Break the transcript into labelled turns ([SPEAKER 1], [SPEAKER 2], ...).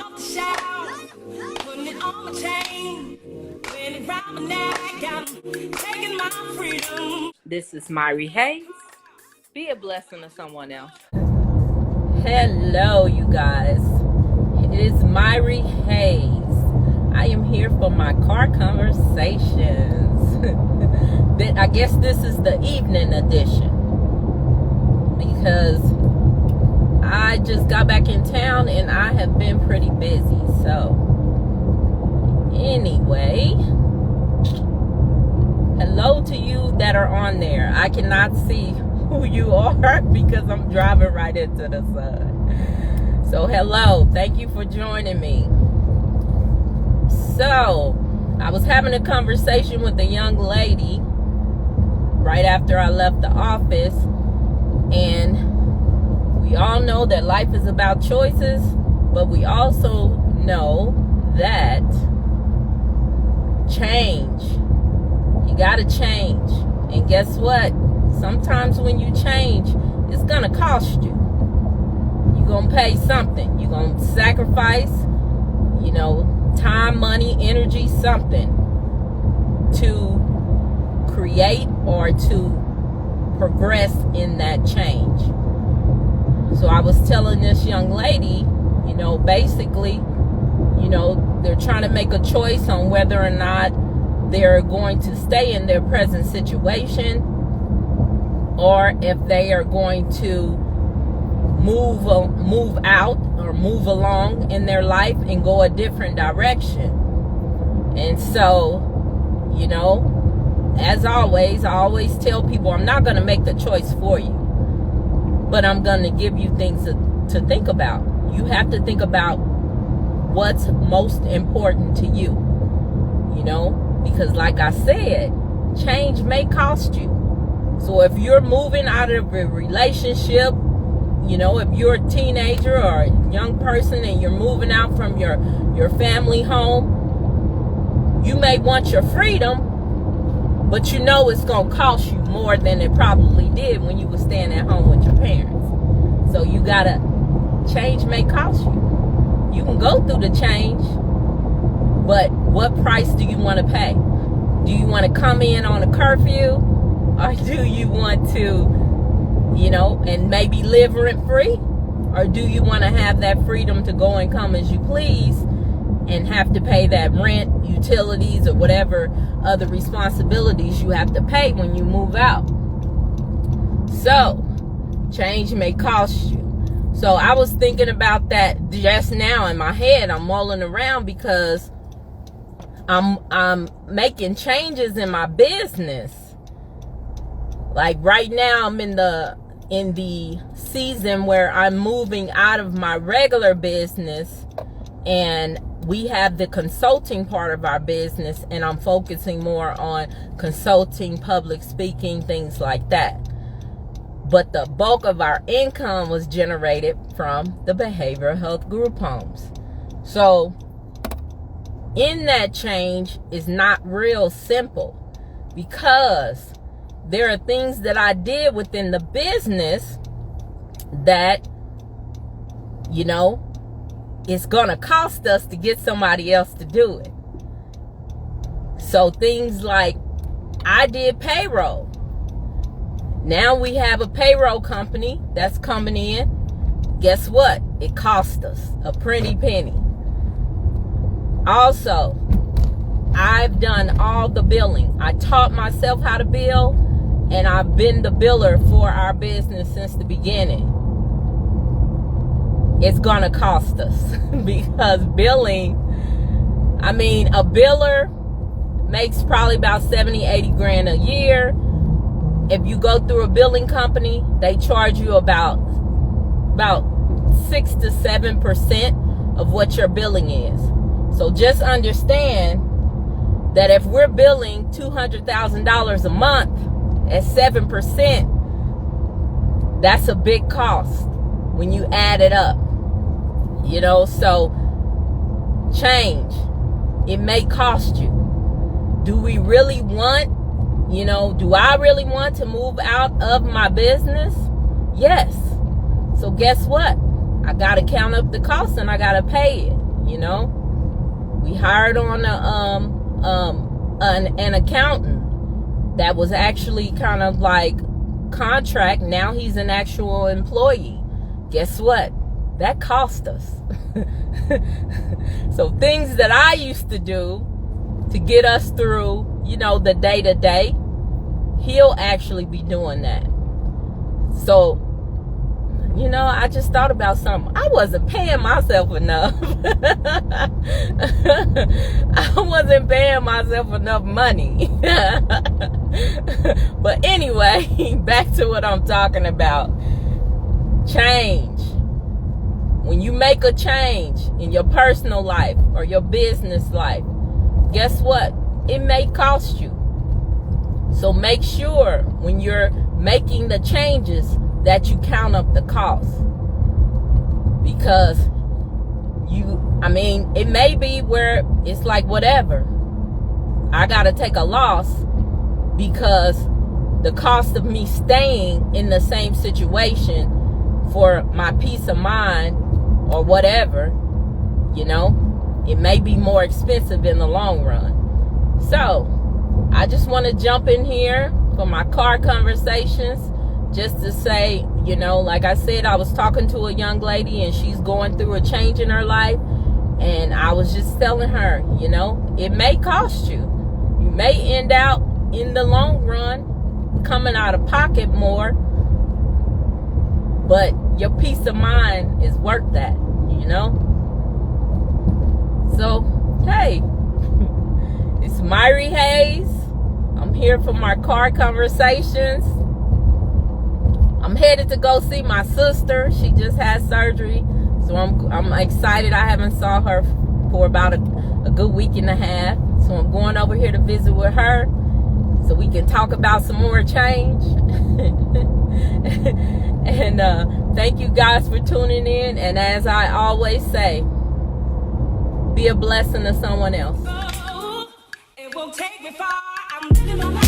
[SPEAKER 1] off the shelf, putting it on my chain. When it round my neck, I'm taking my freedom.
[SPEAKER 2] This is Myrrie Hayes. Be a blessing to someone else. Hello, you guys. It is Myrrie Hayes. I am here for my car conversations. I guess this is the evening edition because I just got back in town and I have been pretty busy. So anyway, hello to you that are on there. I cannot see who you are because I'm driving right into the sun. So hello, thank you for joining me. So I was having a conversation with a young lady right after I left the office, and we all know that life is about choices, but we also know that change, you gotta change. And guess what? Sometimes when you change, it's gonna cost you. You're gonna pay something. You're gonna sacrifice, time, money, energy, something to create or to progress in that change. So I was telling this young lady, basically, they're trying to make a choice on whether or not they're going to stay in their present situation or if they are going to move out or move along in their life and go a different direction. And so, as always, I always tell people I'm not going to make the choice for you, but I'm going to give you things to think about. You have to think about what's most important to you, because like I said, change may cost you. So if you're moving out of a relationship, if you're a teenager or a young person and you're moving out from your family home, you may want your freedom, but it's going to cost you more than it probably did when you were staying at home with your parents. So you got to, change may cost you. You can go through the change, but what price do you want to pay? Do you want to come in on a curfew? Or do you want to, and maybe live rent free? Or do you want to have that freedom to go and come as you please and have to pay that rent, utilities, or whatever other responsibilities you have to pay when you move out? So, change may cost you. So I was thinking about that just now in my head. I'm mulling around because I'm making changes in my business. Like right now I'm in the season where I'm moving out of my regular business, and we have the consulting part of our business, and I'm focusing more on consulting, public speaking, things like that. But the bulk of our income was generated from the behavioral health group homes. So in that change is not real simple, because there are things that I did within the business that, it's gonna cost us to get somebody else to do it. So things like, I did payroll. Now we have a payroll company that's coming in. Guess what? It cost us a pretty penny. Also, I've done all the billing. I taught myself how to bill, and I've been the biller for our business since the beginning. It's gonna cost us because billing, a biller makes probably about 70, 80 grand a year. If you go through a billing company, they charge you about 6 to 7% of what your billing is. So just understand that if we're billing $200,000 a month at 7%, that's a big cost when you add it up. So change, it may cost you. Do we really want, do I really want to move out of my business? Yes. So guess what? I got to count up the cost and I got to pay it. you know. We hired on an accountant that was actually kind of like contract. Now he's an actual employee. Guess what? That cost us. So things that I used to do to get us through, you know, the day-to-day, he'll actually be doing that. So, you know, I just thought about something. I wasn't paying myself enough. I wasn't paying myself enough money. But anyway, back to what I'm talking about. Change. When you make a change in your personal life or your business life, guess what? It may cost you. So make sure when you're making the changes that you count up the cost. Because it may be where it's like, whatever, I gotta take a loss because the cost of me staying in the same situation for my peace of mind or whatever, you know, it may be more expensive in the long run. So I just want to jump in here for my car conversations just to say, you know, like I said, I was talking to a young lady and she's going through a change in her life, and I was just telling her, you know, it may cost you. You may end out in the long run coming out of pocket more, but your peace of mind is worth that, you know. So, hey, it's Myrrie Hayes. I'm here for my car conversations. I'm headed to go see my sister. She just had surgery, so I'm excited. I haven't saw her for about a good week and a half, so I'm going over here to visit with her so we can talk about some more change. And thank you guys for tuning in. And as I always say, be a blessing to someone else.
[SPEAKER 1] It won't take me far. I'm living on my